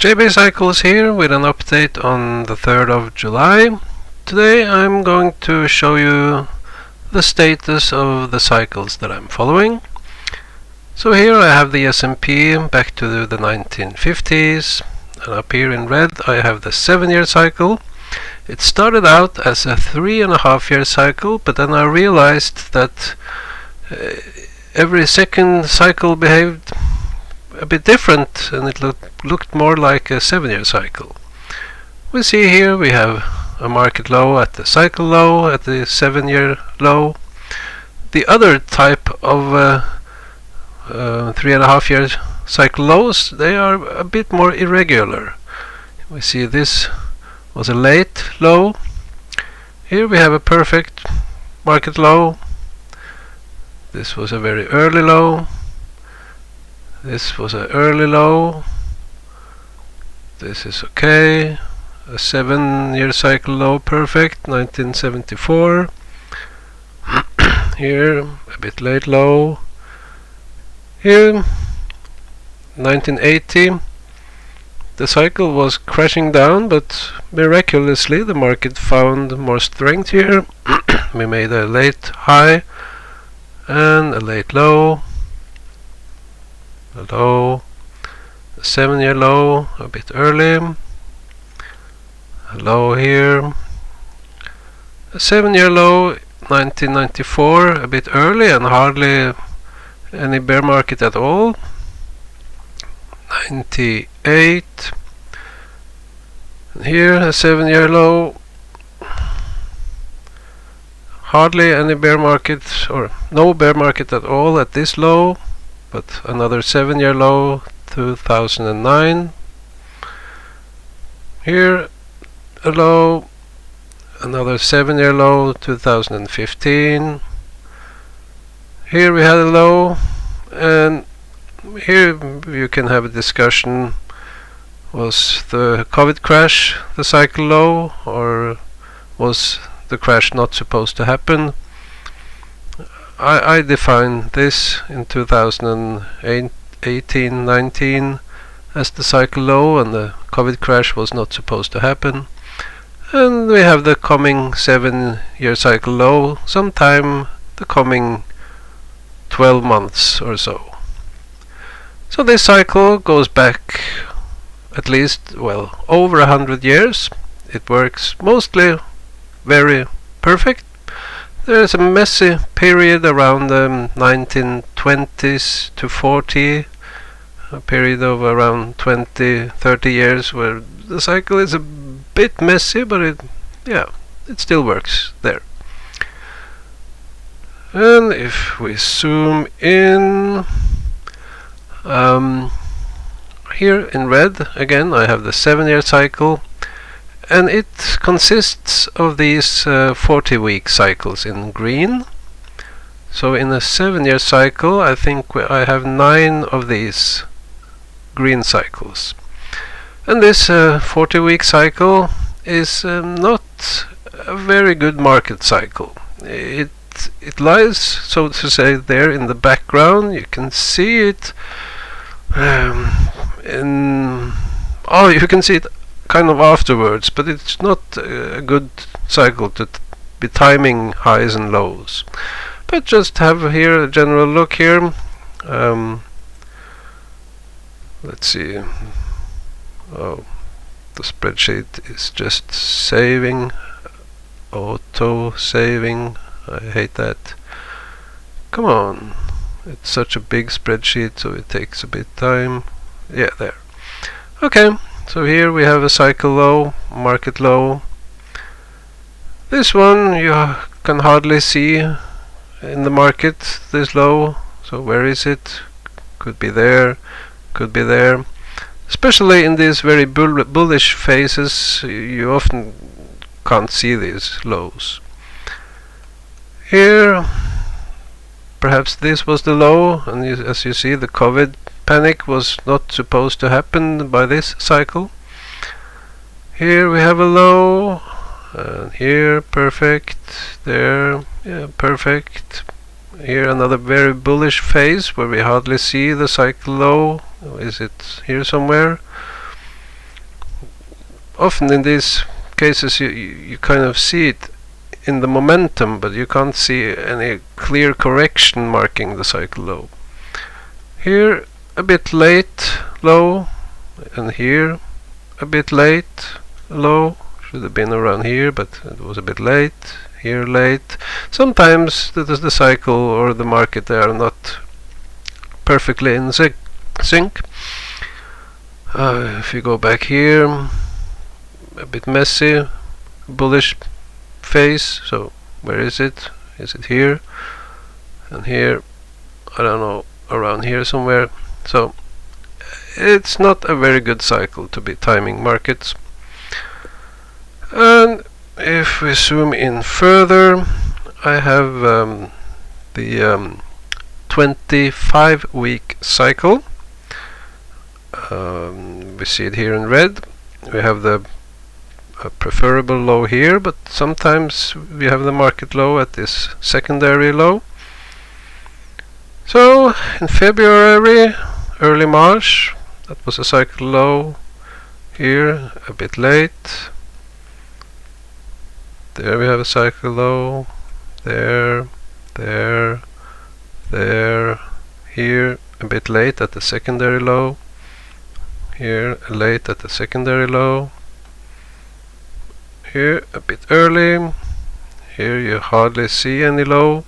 JB Cycles here with an update on the 3rd of July. Today I'm going to show you the status of the cycles that I'm following. So here I have the S&P back to the 1950s, and up here in red I have the 7-year cycle. It started out as a 3.5-year cycle, but then I realized that every second cycle behaved a bit different, and it looked more like a 7-year cycle. We see here we have a market low at the cycle low, at the 7-year low. The other type of 3.5-year cycle lows, they are a bit more irregular. We see this was a late low. Here we have a perfect market low. This was a very early low. This was an early low. This is okay. A 7-year cycle low, perfect, 1974. Here, a bit late low. Here, 1980. The cycle was crashing down, but miraculously the market found more strength here. We made a late high and a late low. A low, a 7-year low, a bit early, a low here, a 7-year low, 1994, a bit early and hardly any bear market at all. 98, and here a 7-year low, hardly any bear market or no bear market at all at this low. But another 7-year low, 2009. Here a low, another 7-year low, 2015. Here we had a low, and here you can have a discussion: was the COVID crash the cycle low, or was the crash not supposed to happen? I define this in 2018-19 as the cycle low, and the COVID crash was not supposed to happen. And we have the coming 7-year cycle low sometime the coming 12 months or so. So this cycle goes back at least, well, over 100 years. It works mostly very perfect. There is a messy period around the 1920s to 40, a period of around 20-30 years where the cycle is a bit messy, but it still works there. And if we zoom in, here in red again I have the 7-year cycle. And it consists of these 40-week cycles in green. So in a 7-year cycle, I think I have 9 of these green cycles. And this 40-week cycle is not a very good market cycle. It lies, so to say, there in the background. You can see it. You can see it kind of afterwards, but it's not a good cycle to be timing highs and lows. But just have here a general look here. Let's see. Oh, the spreadsheet is just saving, auto saving. I hate that. Come on, it's such a big spreadsheet, so it takes a bit time. Yeah, there. Okay. So here we have a cycle low, market low. This one you can hardly see in the market, this low. So where is it? Could be there, could be there. Especially in these very bullish phases, you often can't see these lows. Here, perhaps this was the low, and as you see, the COVID panic was not supposed to happen by this cycle. Here we have a low, and here perfect, there, yeah, perfect. Here another very bullish phase where we hardly see the cycle low. Is it here somewhere? often in these cases you kind of see it in the momentum, but you can't see any clear correction marking the cycle low. Here a bit late low, and here a bit late low. Should have been around here, but it was a bit late. Here late. Sometimes that is the cycle or the market, they are not perfectly in sync. If you go back here, a bit messy, bullish phase. So where is it? Is it here? And here, I don't know, around here somewhere. So it's not a very good cycle to be timing markets. And if we zoom in further, I have the 25-week cycle. We see it here in red. We have the preferable low here, but sometimes we have the market low at this secondary low. So in February, early March, that was a cycle low. Here a bit late. There we have a cycle low. There. Here a bit late at the secondary low. Here late at the secondary low. Here a bit early. Here you hardly see any low.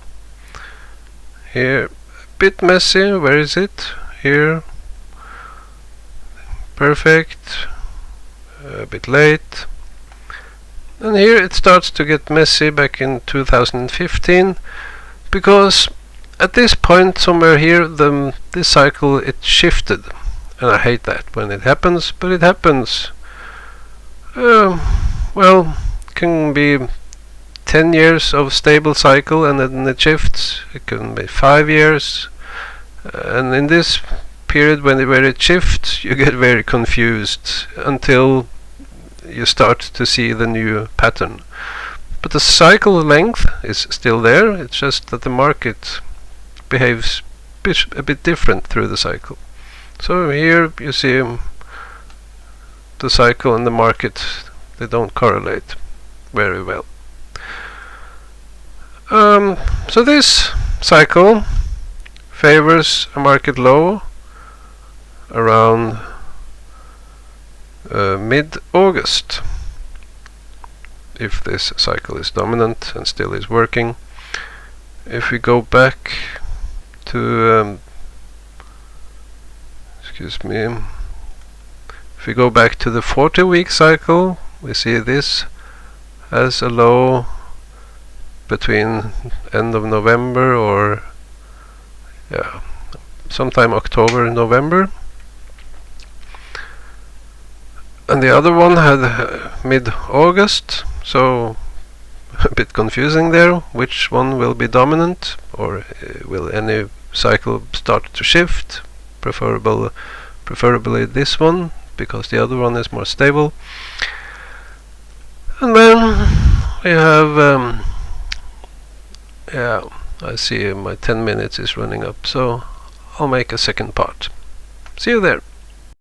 Here a bit messy. Where is it? Here. Perfect. A bit late. And here it starts to get messy back in 2015, because at this point somewhere here this cycle it shifted, and I hate that when it happens, but it happens. Well, can be 10 years of stable cycle and then it shifts. It can be 5 years, and in this period where it shifts you get very confused until you start to see the new pattern. But the cycle length is still there, it's just that the market behaves a bit different through the cycle. So here you see the cycle and the market, they don't correlate very well. So this cycle favors a market low around mid-August, if this cycle is dominant and still is working. If we go back to if we go back to the 40-week cycle, we see this as a low between end of November or sometime October, November. And the other one had mid-August, so a bit confusing there. Which one will be dominant, or will any cycle start to shift? Preferably this one, because the other one is more stable. And then we have I see my 10 minutes is running up, so I'll make a second part. See you there.